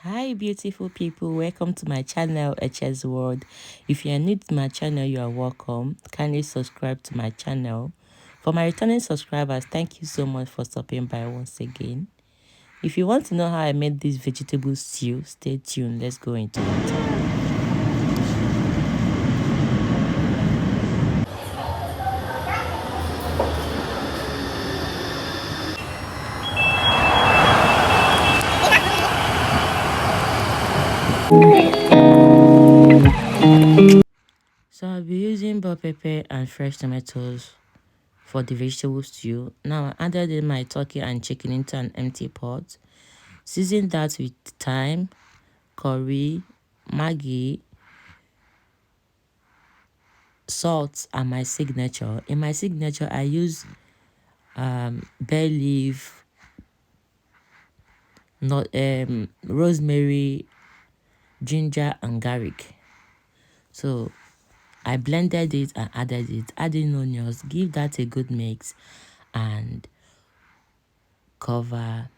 Hi beautiful people, welcome to my channel HS World. If you are new to my channel, you are welcome. Kindly subscribe to my channel. For my returning subscribers, thank you so much for stopping by once again. If you want to know how I made this vegetable stew, stay tuned. Let's go into it. So I'll be using bell pepper and fresh tomatoes for the vegetable stew. Now I added in my turkey and chicken into an empty pot. Season that with thyme, curry, Maggi, salt, and my signature. In my signature, I use bay leaf, not rosemary, ginger, and garlic. So I blended it and added it, adding onions, give that a good mix, and cover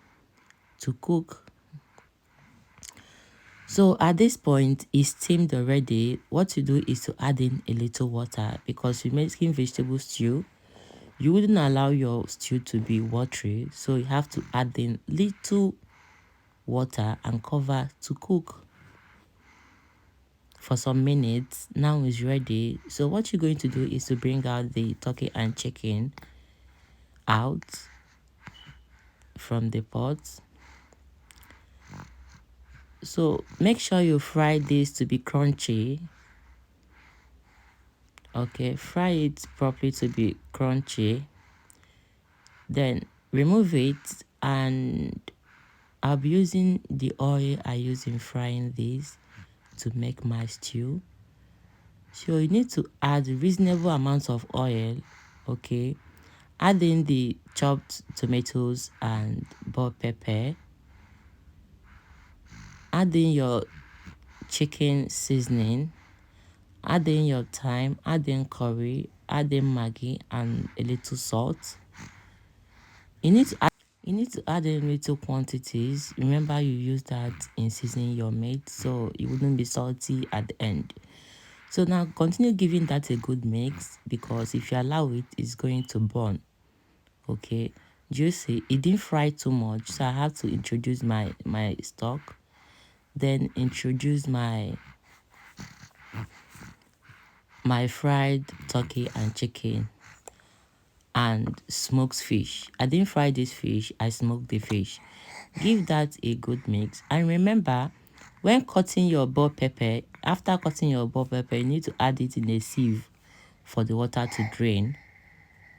to cook. So at this point, it's steamed already. What you do is to add in a little water because you're making vegetable stew. You wouldn't allow your stew to be watery, so you have to add in little water and cover to cook for some minutes. Now it's ready. So what you're going to do is to bring out the turkey and chicken out from the pot. So make sure you fry this to be crunchy. Okay, fry it properly to be crunchy. Then remove it, and I'll be using the oil I use in frying this to make my stew. So you need to add reasonable amounts of oil. Okay, add in the chopped tomatoes and bell pepper. Add in your chicken seasoning. Add in your thyme. Add in curry. Add in Maggi and a little salt. You need to add in little quantities. Remember, you use that in seasoning your meat, so it wouldn't be salty at the end. So now continue giving that a good mix, because if you allow it, it's going to burn. Okay, juicy. It didn't fry too much, so I have to introduce my stock, then introduce my fried turkey and chicken and smoked fish. I didn't fry this fish, I smoked the fish. Give that a good mix. And remember, when cutting your bell pepper, after cutting your bell pepper, you need to add it in a sieve for the water to drain.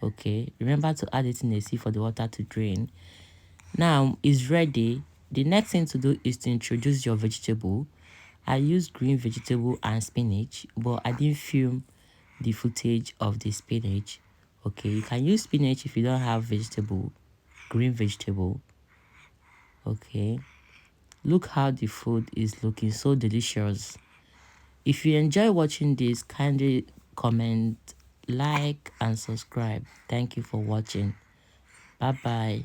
Okay, remember to add it in a sieve for the water to drain. Now it's ready. The next thing to do is to introduce your vegetable. I used green vegetable and spinach, but I didn't film the footage of the spinach. Okay, you can use spinach if you don't have vegetable, green vegetable. Okay, look how the food is looking, so delicious. If you enjoy watching this, kindly comment, like, and subscribe. Thank you for watching. Bye bye.